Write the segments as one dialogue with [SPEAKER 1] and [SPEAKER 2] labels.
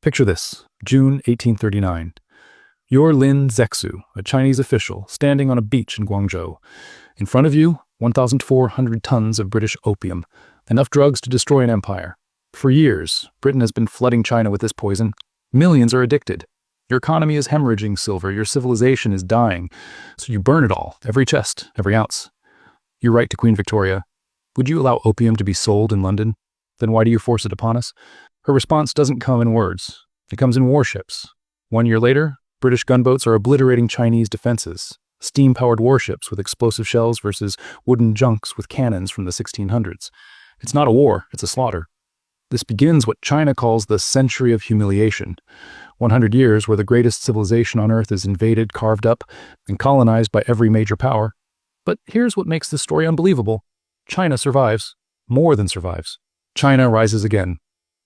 [SPEAKER 1] Picture this, June 1839. You're Lin Zexu, a Chinese official, standing on a beach in Guangzhou. In front of you, 1,400 tons of British opium, enough drugs to destroy an empire. For years, Britain has been flooding China with this poison. Millions are addicted. Your economy is hemorrhaging silver, your civilization is dying. So you burn it all, every chest, every ounce. You write to Queen Victoria, "Would you allow opium to be sold in London? Then why do you force it upon us?" Her response doesn't come in words. It comes in warships. 1 year later, British gunboats are obliterating Chinese defenses. Steam-powered warships with explosive shells versus wooden junks with cannons from the 1600s. It's not a war, it's a slaughter. This begins what China calls the century of humiliation. 100 years where the greatest civilization on Earth is invaded, carved up, and colonized by every major power. But here's what makes this story unbelievable. China survives. More than survives. China rises again.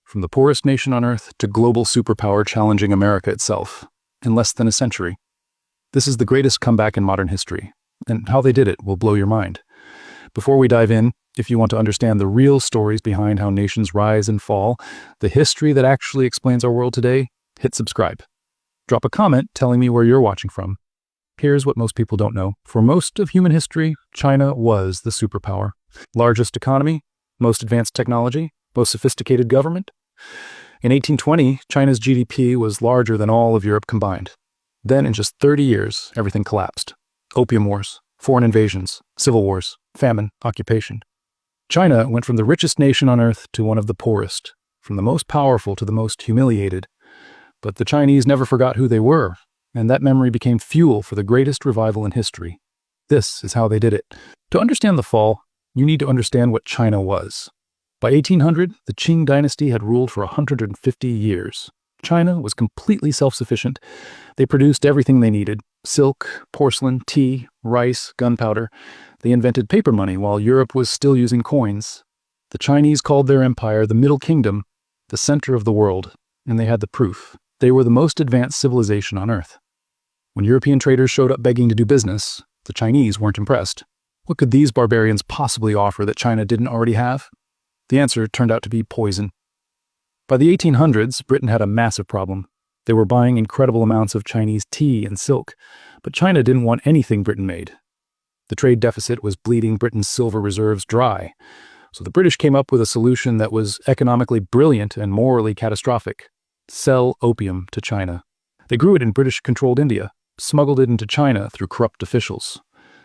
[SPEAKER 1] From the poorest nation on Earth to global superpower challenging America itself. In less than a century. This is the greatest comeback in modern history. And how they did it will blow your mind. Before we dive in, if you want to understand the real stories behind how nations rise and fall, the history that actually explains our world today, hit subscribe. Drop a comment telling me where you're watching from. Here's what most people don't know. For most of human history, China was the superpower. Largest economy, most advanced technology, most sophisticated government. In 1820, China's GDP was larger than all of Europe combined. Then, in just 30 years, everything collapsed. Opium wars, foreign invasions, civil wars, famine, occupation. China went from the richest nation on Earth to one of the poorest, from the most powerful to the most humiliated. But the Chinese never forgot who they were, and that memory became fuel for the greatest revival in history. This is how they did it. To understand the fall, you need to understand what China was. By 1800, the Qing dynasty had ruled for 150 years. China was completely self-sufficient. They produced everything they needed: silk, porcelain, tea, rice, gunpowder. They invented paper money while Europe was still using coins. The Chinese called their empire the Middle Kingdom, the center of the world, and they had the proof. They were the most advanced civilization on Earth. When European traders showed up begging to do business, the Chinese weren't impressed. What could these barbarians possibly offer that China didn't already have? The answer turned out to be poison. By the 1800s, Britain had a massive problem. They were buying incredible amounts of Chinese tea and silk, but China didn't want anything Britain made. The trade deficit was bleeding Britain's silver reserves dry, so the British came up with a solution that was economically brilliant and morally catastrophic: sell opium to China. They grew it in British-controlled India, smuggled it into China through corrupt officials,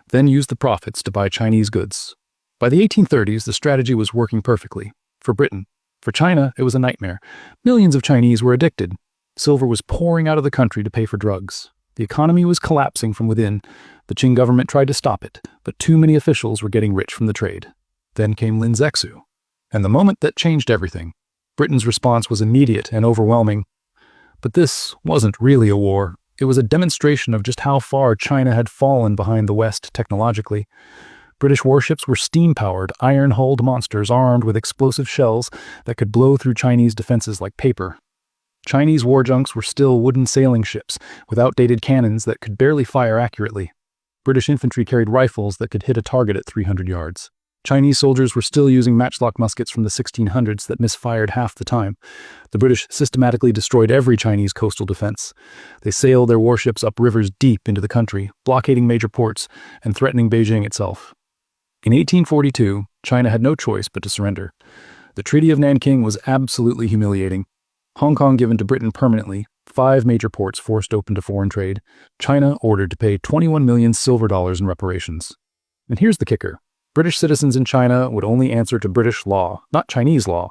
[SPEAKER 1] then used the profits to buy Chinese goods. By the 1830s, the strategy was working perfectly. For Britain. For China, it was a nightmare. Millions of Chinese were addicted. Silver was pouring out of the country to pay for drugs. The economy was collapsing from within. The Qing government tried to stop it, but too many officials were getting rich from the trade. Then came Lin Zexu. And the moment that changed everything. Britain's response was immediate and overwhelming. But this wasn't really a war. It was a demonstration of just how far China had fallen behind the West technologically. British warships were steam-powered, iron-hulled monsters armed with explosive shells that could blow through Chinese defenses like paper. Chinese war junks were still wooden sailing ships with outdated cannons that could barely fire accurately. British infantry carried rifles that could hit a target at 300 yards. Chinese soldiers were still using matchlock muskets from the 1600s that misfired half the time. The British systematically destroyed every Chinese coastal defense. They sailed their warships up rivers deep into the country, blockading major ports and threatening Beijing itself. In 1842, China had no choice but to surrender. The Treaty of Nanking was absolutely humiliating. Hong Kong given to Britain permanently, 5 major ports forced open to foreign trade, China ordered to pay 21 million silver dollars in reparations. And here's the kicker. British citizens in China would only answer to British law, not Chinese law.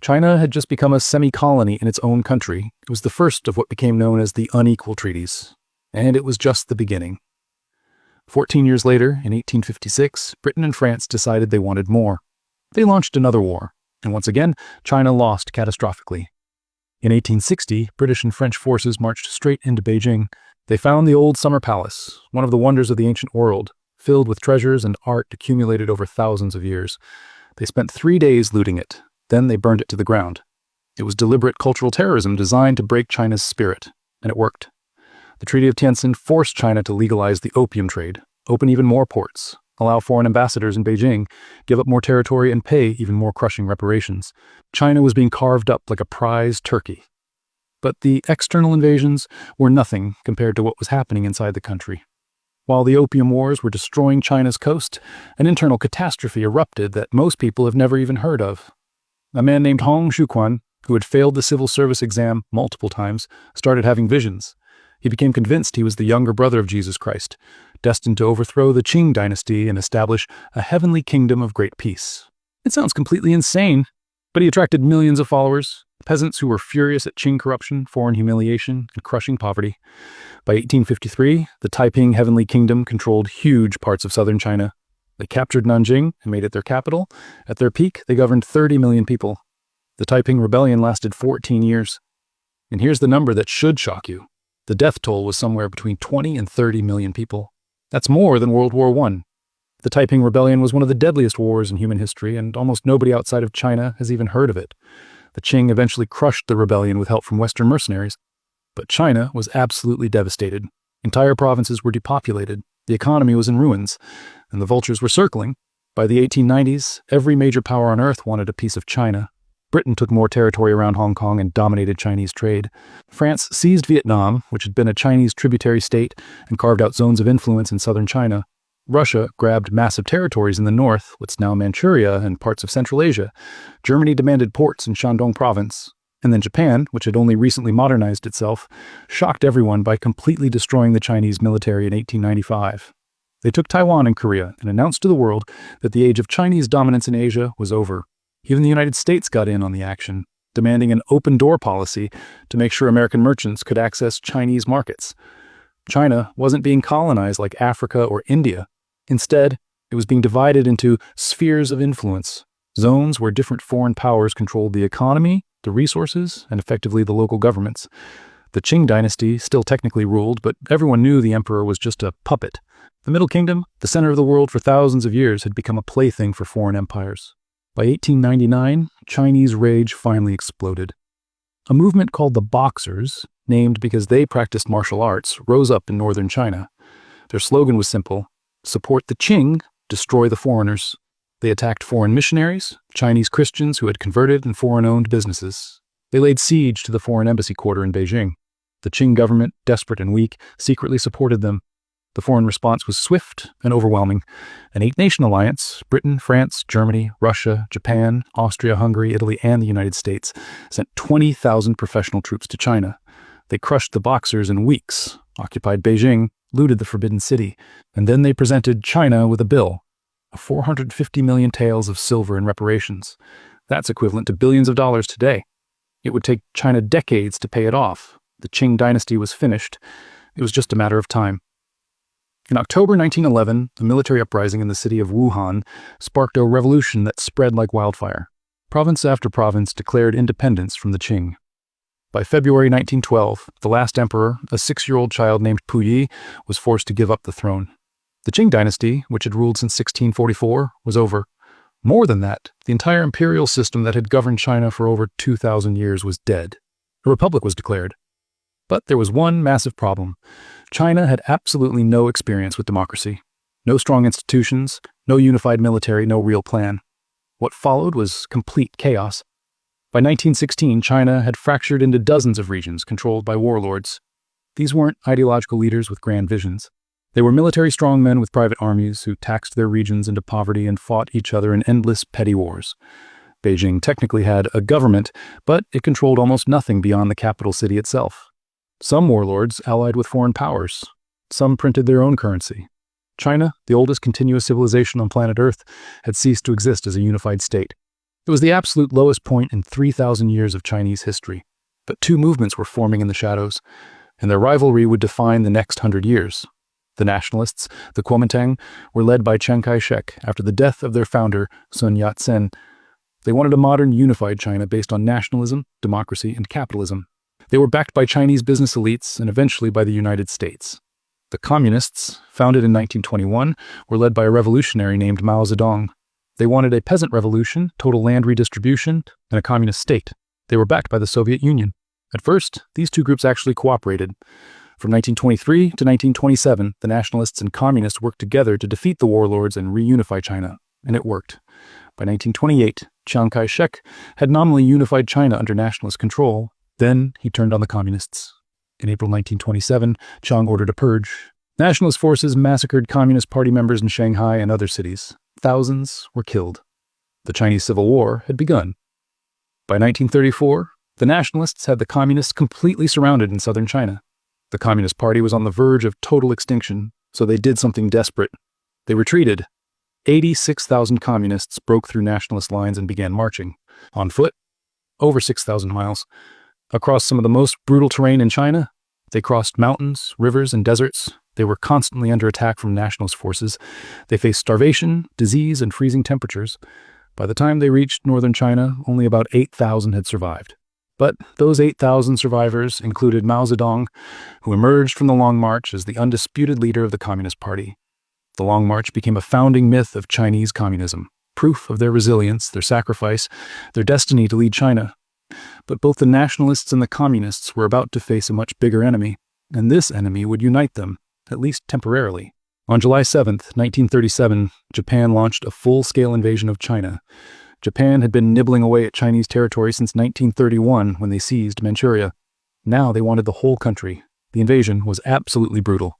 [SPEAKER 1] China had just become a semi-colony in its own country. It was the first of what became known as the unequal treaties. And it was just the beginning. 14 years later, in 1856, Britain and France decided they wanted more. They launched another war, and once again, China lost catastrophically. In 1860, British and French forces marched straight into Beijing. They found the old Summer Palace, one of the wonders of the ancient world, filled with treasures and art accumulated over thousands of years. They spent 3 days looting it, then they burned it to the ground. It was deliberate cultural terrorism designed to break China's spirit, and it worked. The Treaty of Tientsin forced China to legalize the opium trade, open even more ports, allow foreign ambassadors in Beijing, give up more territory, and pay even more crushing reparations. China was being carved up like a prize turkey. But the external invasions were nothing compared to what was happening inside the country. While the Opium Wars were destroying China's coast, an internal catastrophe erupted that most people have never even heard of. A man named Hong Xiuquan, who had failed the civil service exam multiple times, started having visions. He became convinced he was the younger brother of Jesus Christ, destined to overthrow the Qing dynasty and establish a heavenly kingdom of great peace. It sounds completely insane, but he attracted millions of followers, peasants who were furious at Qing corruption, foreign humiliation, and crushing poverty. By 1853, the Taiping Heavenly Kingdom controlled huge parts of southern China. They captured Nanjing and made it their capital. At their peak, they governed 30 million people. The Taiping Rebellion lasted 14 years. And here's the number that should shock you. The death toll was somewhere between 20 and 30 million people. That's more than World War I. The Taiping Rebellion was one of the deadliest wars in human history, and almost nobody outside of China has even heard of it. The Qing eventually crushed the rebellion with help from Western mercenaries. But China was absolutely devastated. Entire provinces were depopulated, the economy was in ruins, and the vultures were circling. By the 1890s, every major power on Earth wanted a piece of China. Britain took more territory around Hong Kong and dominated Chinese trade. France seized Vietnam, which had been a Chinese tributary state, and carved out zones of influence in southern China. Russia grabbed massive territories in the north, what's now Manchuria and parts of Central Asia. Germany demanded ports in Shandong province. And then Japan, which had only recently modernized itself, shocked everyone by completely destroying the Chinese military in 1895. They took Taiwan and Korea and announced to the world that the age of Chinese dominance in Asia was over. Even the United States got in on the action, demanding an open-door policy to make sure American merchants could access Chinese markets. China wasn't being colonized like Africa or India. Instead, it was being divided into spheres of influence, zones where different foreign powers controlled the economy, the resources, and effectively the local governments. The Qing dynasty still technically ruled, but everyone knew the emperor was just a puppet. The Middle Kingdom, the center of the world for thousands of years, had become a plaything for foreign empires. By 1899, Chinese rage finally exploded. A movement called the Boxers, named because they practiced martial arts, rose up in northern China. Their slogan was simple: support the Qing, destroy the foreigners. They attacked foreign missionaries, Chinese Christians who had converted, and foreign-owned businesses. They laid siege to the foreign embassy quarter in Beijing. The Qing government, desperate and weak, secretly supported them. The foreign response was swift and overwhelming. An 8-nation alliance, Britain, France, Germany, Russia, Japan, Austria, Hungary, Italy, and the United States, sent 20,000 professional troops to China. They crushed the Boxers in weeks, occupied Beijing, looted the Forbidden City, and then they presented China with a bill, 450 million taels of silver in reparations. That's equivalent to billions of dollars today. It would take China decades to pay it off. The Qing dynasty was finished. It was just a matter of time. In October 1911, a military uprising in the city of Wuhan sparked a revolution that spread like wildfire. Province after province declared independence from the Qing. By February 1912, the last emperor, a 6-year-old child named Puyi, was forced to give up the throne. The Qing dynasty, which had ruled since 1644, was over. More than that, the entire imperial system that had governed China for over 2,000 years was dead. A republic was declared. But there was one massive problem. China had absolutely no experience with democracy. No strong institutions, no unified military, no real plan. What followed was complete chaos. By 1916, China had fractured into dozens of regions controlled by warlords. These weren't ideological leaders with grand visions. They were military strongmen with private armies who taxed their regions into poverty and fought each other in endless petty wars. Beijing technically had a government, but it controlled almost nothing beyond the capital city itself. Some warlords allied with foreign powers. Some printed their own currency. China, the oldest continuous civilization on planet Earth, had ceased to exist as a unified state. It was the absolute lowest point in 3,000 years of Chinese history. But two movements were forming in the shadows, and their rivalry would define the next 100 years. The nationalists, the Kuomintang, were led by Chiang Kai-shek after the death of their founder, Sun Yat-sen. They wanted a modern, unified China based on nationalism, democracy, and capitalism. They were backed by Chinese business elites and eventually by the United States. The Communists, founded in 1921, were led by a revolutionary named Mao Zedong. They wanted a peasant revolution, total land redistribution, and a communist state. They were backed by the Soviet Union. At first, these two groups actually cooperated. From 1923 to 1927, the nationalists and communists worked together to defeat the warlords and reunify China, and it worked. By 1928, Chiang Kai-shek had nominally unified China under nationalist control, Then he turned on the communists. In April 1927, Chiang ordered a purge. Nationalist forces massacred Communist Party members in Shanghai and other cities. Thousands were killed. The Chinese Civil War had begun. By 1934, the nationalists had the communists completely surrounded in southern China. The Communist Party was on the verge of total extinction, so they did something desperate. They retreated. 86,000 communists broke through nationalist lines and began marching. On foot, over 6,000 miles. Across some of the most brutal terrain in China, they crossed mountains, rivers, and deserts. They were constantly under attack from nationalist forces. They faced starvation, disease, and freezing temperatures. By the time they reached northern China, only about 8,000 had survived. But those 8,000 survivors included Mao Zedong, who emerged from the Long March as the undisputed leader of the Communist Party. The Long March became a founding myth of Chinese communism, proof of their resilience, their sacrifice, their destiny to lead China. But both the nationalists and the communists were about to face a much bigger enemy, and this enemy would unite them, at least temporarily. On July 7, 1937, Japan launched a full-scale invasion of China. Japan had been nibbling away at Chinese territory since 1931 when they seized Manchuria. Now they wanted the whole country. The invasion was absolutely brutal.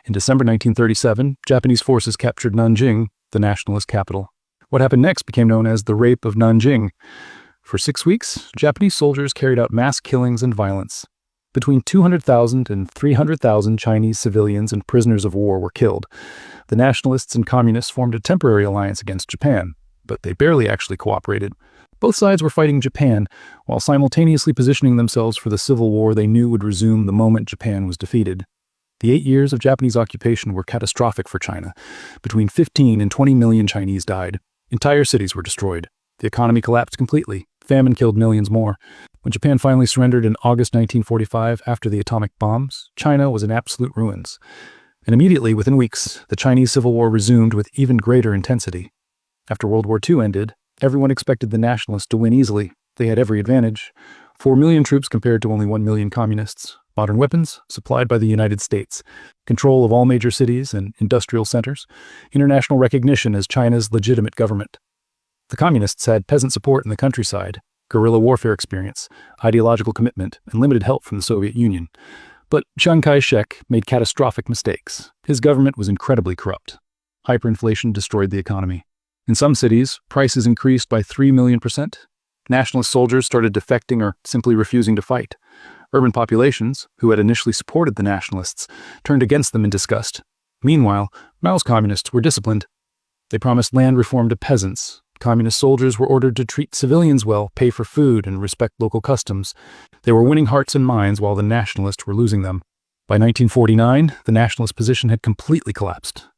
[SPEAKER 1] In December 1937, Japanese forces captured Nanjing, the nationalist capital. What happened next became known as the Rape of Nanjing. For 6 weeks, Japanese soldiers carried out mass killings and violence. Between 200,000 and 300,000 Chinese civilians and prisoners of war were killed. The nationalists and communists formed a temporary alliance against Japan, but they barely actually cooperated. Both sides were fighting Japan, while simultaneously positioning themselves for the civil war they knew would resume the moment Japan was defeated. The 8 years of Japanese occupation were catastrophic for China. Between 15 and 20 million Chinese died. Entire cities were destroyed. The economy collapsed completely. Famine killed millions more. When Japan finally surrendered in August 1945 after the atomic bombs, China was in absolute ruins. And immediately, within weeks, the Chinese Civil War resumed with even greater intensity. After World War II ended, everyone expected the nationalists to win easily. They had every advantage. 4 million troops compared to only 1 million communists. Modern weapons supplied by the United States. Control of all major cities and industrial centers. International recognition as China's legitimate government. The communists had peasant support in the countryside, guerrilla warfare experience, ideological commitment, and limited help from the Soviet Union. But Chiang Kai-shek made catastrophic mistakes. His government was incredibly corrupt. Hyperinflation destroyed the economy. In some cities, prices increased by 3 million%. Nationalist soldiers started defecting or simply refusing to fight. Urban populations, who had initially supported the nationalists, turned against them in disgust. Meanwhile, Mao's communists were disciplined. They promised land reform to peasants. Communist soldiers were ordered to treat civilians well, pay for food, and respect local customs. They were winning hearts and minds while the nationalists were losing them. By 1949, the nationalist position had completely collapsed.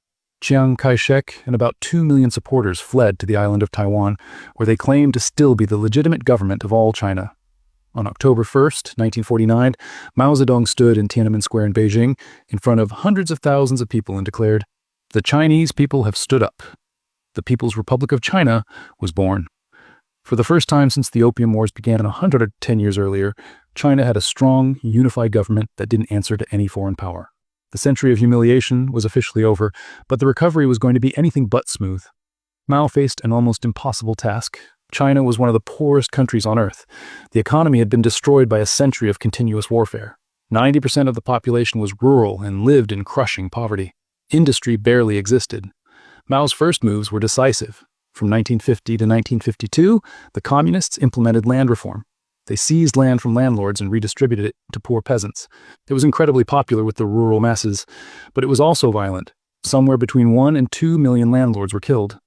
[SPEAKER 1] Chiang Kai-shek and about 2 million supporters fled to the island of Taiwan, where they claimed to still be the legitimate government of all China. On October 1st, 1949, Mao Zedong stood in Tiananmen Square in Beijing in front of hundreds of thousands of people and declared, "The Chinese people have stood up. The People's Republic of China was born." For the first time since the Opium Wars began 110 years earlier, China had a strong, unified government that didn't answer to any foreign power. The century of humiliation was officially over, but the recovery was going to be anything but smooth. Mao faced an almost impossible task. China was one of the poorest countries on earth. The economy had been destroyed by a century of continuous warfare. 90% of the population was rural and lived in crushing poverty. Industry barely existed. Mao's first moves were decisive. From 1950 to 1952, the communists implemented land reform. They seized land from landlords and redistributed it to poor peasants. It was incredibly popular with the rural masses, but it was also violent. Somewhere between 1 and 2 million landlords were killed.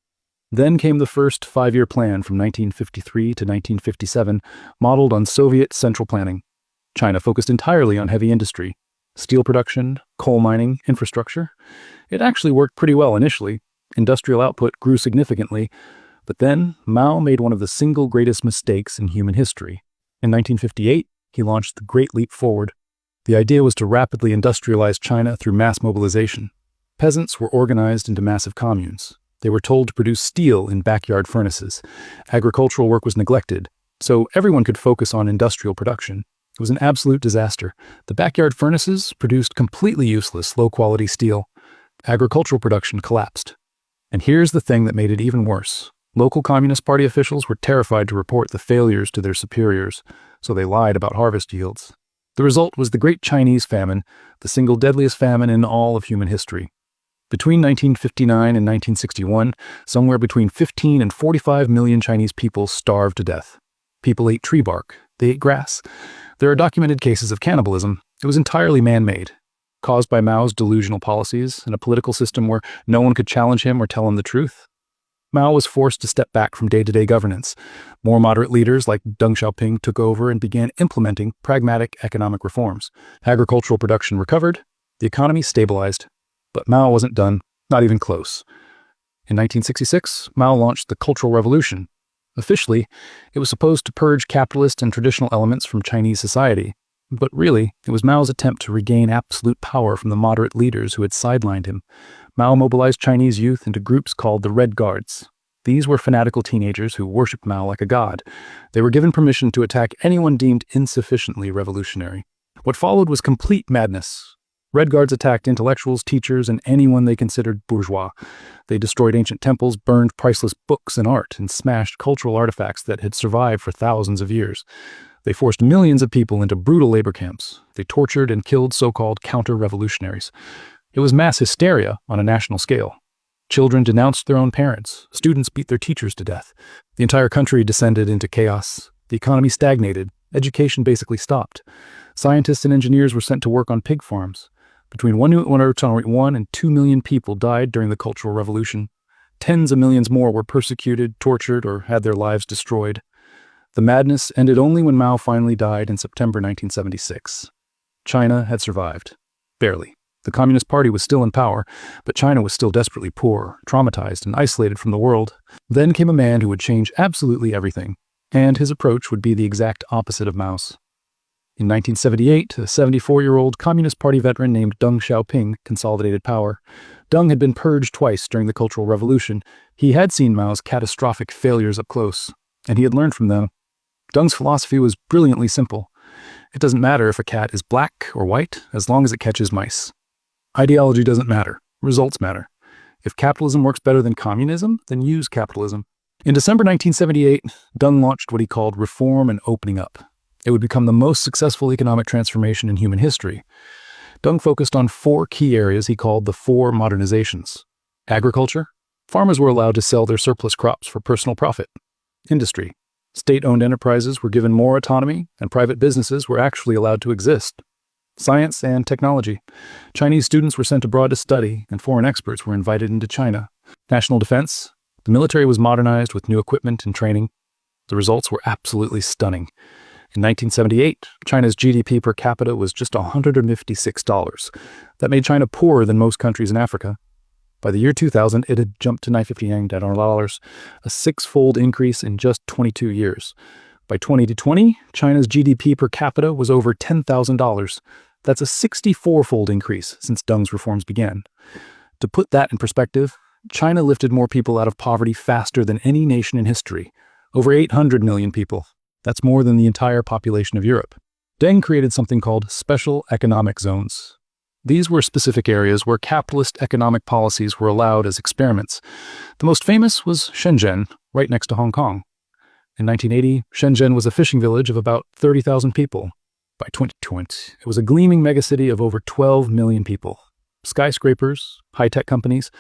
[SPEAKER 1] Then came the first 5-year plan from 1953 to 1957, modeled on Soviet central planning. China focused entirely on heavy industry, steel production, coal mining, infrastructure. It actually worked pretty well initially. Industrial output grew significantly, but then Mao made one of the single greatest mistakes in human history. In 1958, he launched the Great Leap Forward. The idea was to rapidly industrialize China through mass mobilization. Peasants were organized into massive communes. They were told to produce steel in backyard furnaces. Agricultural work was neglected, so everyone could focus on industrial production. It was an absolute disaster. The backyard furnaces produced completely useless, low-quality steel. Agricultural production collapsed. And here's the thing that made it even worse. Local Communist Party officials were terrified to report the failures to their superiors. so they lied about harvest yields. The result was the Great Chinese Famine, the single deadliest famine in all of human history. Between 1959 and 1961, somewhere between 15 and 45 million Chinese people starved to death. People ate tree bark. They ate grass. There are documented cases of cannibalism. It was entirely man-made, caused by Mao's delusional policies and a political system where no one could challenge him or tell him the truth. Mao was forced to step back from day-to-day governance. More moderate leaders like Deng Xiaoping took over and began implementing pragmatic economic reforms. Agricultural production recovered, the economy stabilized, but Mao wasn't done, not even close. In 1966, Mao launched the Cultural Revolution. Officially, it was supposed to purge capitalist and traditional elements from Chinese society, but really, it was Mao's attempt to regain absolute power from the moderate leaders who had sidelined him. Mao mobilized Chinese youth into groups called the Red Guards. These were fanatical teenagers who worshipped Mao like a god. They were given permission to attack anyone deemed insufficiently revolutionary. What followed was complete madness. Red Guards attacked intellectuals, teachers, and anyone they considered bourgeois. They destroyed ancient temples, burned priceless books and art, and smashed cultural artifacts that had survived for thousands of years. They forced millions of people into brutal labor camps. They tortured and killed so-called counter-revolutionaries. It was mass hysteria on a national scale. Children denounced their own parents. Students beat their teachers to death. The entire country descended into chaos. The economy stagnated. Education basically stopped. Scientists and engineers were sent to work on pig farms. Between 1 and 2 million people died during the Cultural Revolution. Tens of millions more were persecuted, tortured, or had their lives destroyed. The madness ended only when Mao finally died in September 1976. China had survived. Barely. The Communist Party was still in power, but China was still desperately poor, traumatized, and isolated from the world. Then came a man who would change absolutely everything, and his approach would be the exact opposite of Mao's. In 1978, a 74-year-old Communist Party veteran named Deng Xiaoping consolidated power. Deng had been purged twice during the Cultural Revolution. He had seen Mao's catastrophic failures up close, and he had learned from them. Deng's philosophy was brilliantly simple. It doesn't matter if a cat is black or white, as long as it catches mice. Ideology doesn't matter. Results matter. If capitalism works better than communism, then use capitalism. In December 1978, Deng launched what he called reform and opening up. It would become the most successful economic transformation in human history. Deng focused on 4 key areas he called the 4 modernizations. Agriculture. Farmers were allowed to sell their surplus crops for personal profit. Industry. State-owned enterprises were given more autonomy, and private businesses were actually allowed to exist. Science and technology. Chinese students were sent abroad to study, and foreign experts were invited into China. National defense. The military was modernized with new equipment and training. The results were absolutely stunning. In 1978, China's GDP per capita was just $156. That made China poorer than most countries in Africa. By the year 2000, it had jumped to $950, a 6-fold increase in just 22 years. By 2020, China's GDP per capita was over $10,000. That's a 64-fold increase since Deng's reforms began. To put that in perspective, China lifted more people out of poverty faster than any nation in history. Over 800 million people. That's more than the entire population of Europe. Deng created something called special economic zones. These were specific areas where capitalist economic policies were allowed as experiments. The most famous was Shenzhen, right next to Hong Kong. In 1980, Shenzhen was a fishing village of about 30,000 people. By 2020, it was a gleaming megacity of over 12 million people. Skyscrapers, high-tech companies,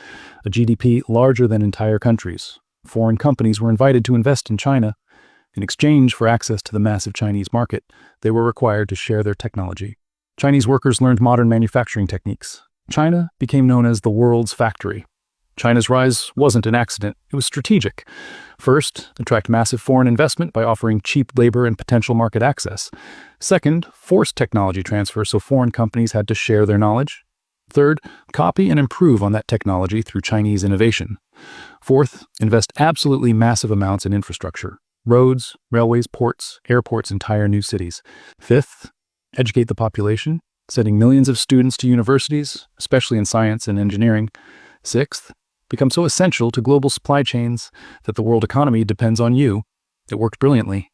[SPEAKER 1] a GDP larger than entire countries. Foreign companies were invited to invest in China. In exchange for access to the massive Chinese market, they were required to share their technology. Chinese workers learned modern manufacturing techniques. China became known as the world's factory. China's rise wasn't an accident, it was strategic. First, attract massive foreign investment by offering cheap labor and potential market access. Second, force technology transfer so foreign companies had to share their knowledge. Third, copy and improve on that technology through Chinese innovation. Fourth, invest absolutely massive amounts in infrastructure. Roads, railways, ports, airports, entire new cities. Fifth, educate the population, sending millions of students to universities, especially in science and engineering. Sixth, become so essential to global supply chains that the world economy depends on you. It worked brilliantly.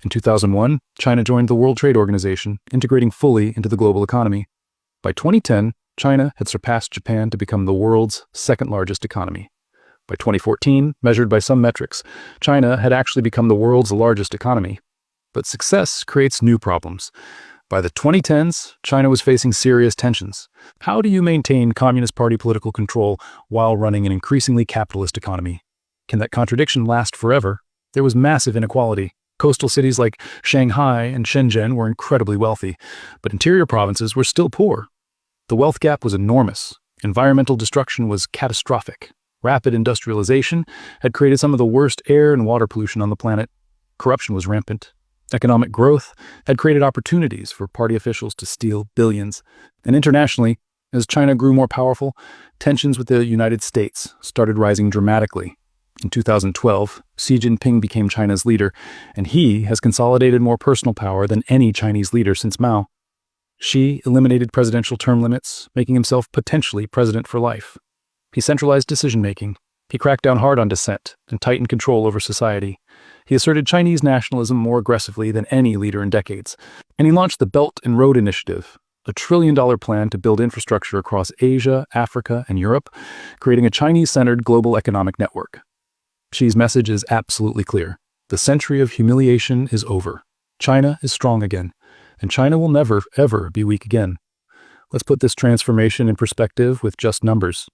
[SPEAKER 1] In 2001, China joined the World Trade Organization, integrating fully into the global economy. By 2010, China had surpassed Japan to become the world's second-largest economy. By 2014, measured by some metrics, China had actually become the world's largest economy. But success creates new problems. By the 2010s, China was facing serious tensions. How do you maintain Communist Party political control while running an increasingly capitalist economy? Can that contradiction last forever? There was massive inequality. Coastal cities like Shanghai and Shenzhen were incredibly wealthy, but interior provinces were still poor. The wealth gap was enormous. Environmental destruction was catastrophic. Rapid industrialization had created some of the worst air and water pollution on the planet. Corruption was rampant. Economic growth had created opportunities for party officials to steal billions. And internationally, as China grew more powerful, tensions with the United States started rising dramatically. In 2012, Xi Jinping became China's leader, and he has consolidated more personal power than any Chinese leader since Mao. Xi eliminated presidential term limits, making himself potentially president for life. He centralized decision-making. He cracked down hard on dissent and tightened control over society. He asserted Chinese nationalism more aggressively than any leader in decades. And he launched the Belt and Road Initiative, a $1 trillion plan to build infrastructure across Asia, Africa, and Europe, creating a Chinese-centered global economic network. Xi's message is absolutely clear. The century of humiliation is over. China is strong again, and China will never, ever be weak again. Let's put this transformation in perspective with just numbers.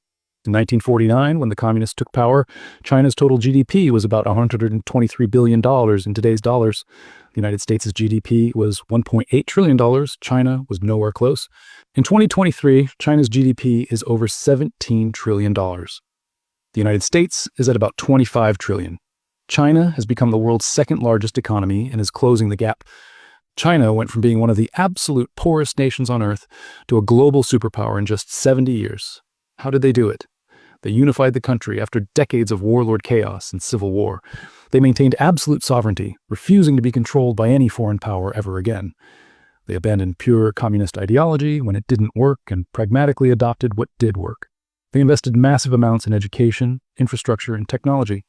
[SPEAKER 1] In 1949, when the communists took power, China's total GDP was about $123 billion in today's dollars. The United States' GDP was $1.8 trillion. China was nowhere close. In 2023, China's GDP is over $17 trillion. The United States is at about $25 trillion. China has become the world's second largest economy and is closing the gap. China went from being one of the absolute poorest nations on Earth to a global superpower in just 70 years. How did they do it? They unified the country after decades of warlord chaos and civil war. They maintained absolute sovereignty, refusing to be controlled by any foreign power ever again. They abandoned pure communist ideology when it didn't work and pragmatically adopted what did work. They invested massive amounts in education, infrastructure, and technology.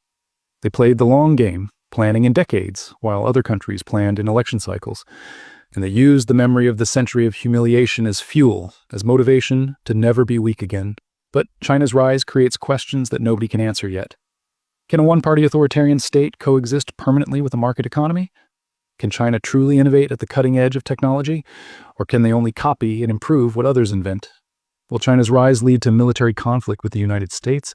[SPEAKER 1] They played the long game, planning in decades, while other countries planned in election cycles. And they used the memory of the century of humiliation as fuel, as motivation to never be weak again. But China's rise creates questions that nobody can answer yet. Can a one-party authoritarian state coexist permanently with a market economy? Can China truly innovate at the cutting edge of technology? Or can they only copy and improve what others invent? Will China's rise lead to military conflict with the United States?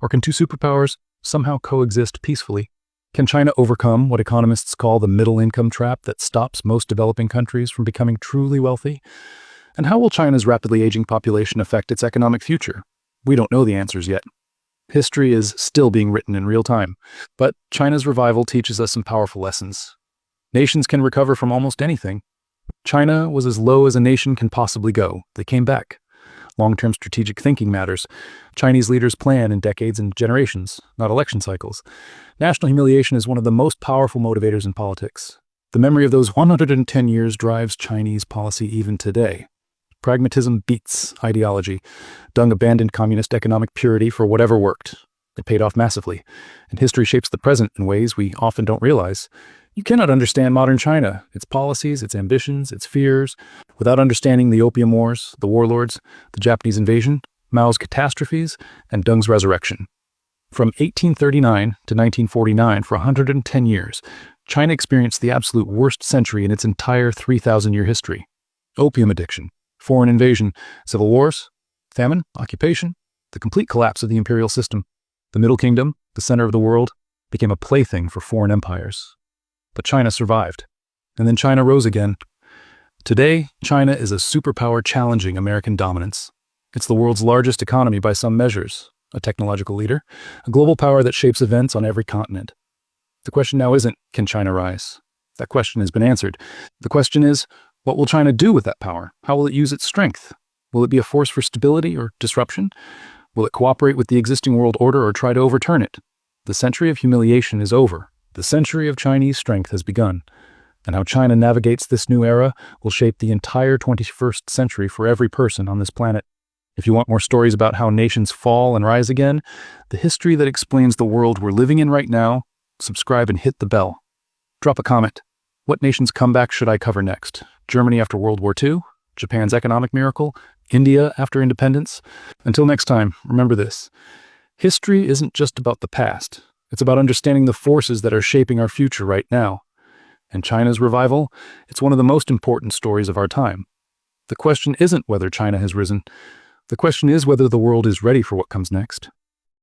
[SPEAKER 1] Or can two superpowers somehow coexist peacefully? Can China overcome what economists call the middle-income trap that stops most developing countries from becoming truly wealthy? And how will China's rapidly aging population affect its economic future? We don't know the answers yet. History is still being written in real time, but China's revival teaches us some powerful lessons. Nations can recover from almost anything. China was as low as a nation can possibly go. They came back. Long-term strategic thinking matters. Chinese leaders plan in decades and generations, not election cycles. National humiliation is one of the most powerful motivators in politics. The memory of those 110 years drives Chinese policy even today. Pragmatism beats ideology. Deng abandoned communist economic purity for whatever worked. It paid off massively, and history shapes the present in ways we often don't realize. You cannot understand modern China, its policies, its ambitions, its fears, without understanding the Opium Wars, the warlords, the Japanese invasion, Mao's catastrophes, and Deng's resurrection. From 1839 to 1949, for 110 years, China experienced the absolute worst century in its entire 3,000-year history. Opium addiction, foreign invasion, civil wars, famine, occupation, the complete collapse of the imperial system. The Middle Kingdom, the center of the world, became a plaything for foreign empires. But China survived. And then China rose again. Today, China is a superpower challenging American dominance. It's the world's largest economy by some measures, a technological leader, a global power that shapes events on every continent. The question now isn't, can China rise? That question has been answered. The question is, what will China do with that power? How will it use its strength? Will it be a force for stability or disruption? Will it cooperate with the existing world order or try to overturn it? The century of humiliation is over. The century of Chinese strength has begun. And how China navigates this new era will shape the entire 21st century for every person on this planet. If you want more stories about how nations fall and rise again, the history that explains the world we're living in right now, subscribe and hit the bell. Drop a comment. What nation's comeback should I cover next? Germany after World War II? Japan's economic miracle? India after independence? Until next time, remember this. History isn't just about the past. It's about understanding the forces that are shaping our future right now. And China's revival? It's one of the most important stories of our time. The question isn't whether China has risen. The question is whether the world is ready for what comes next.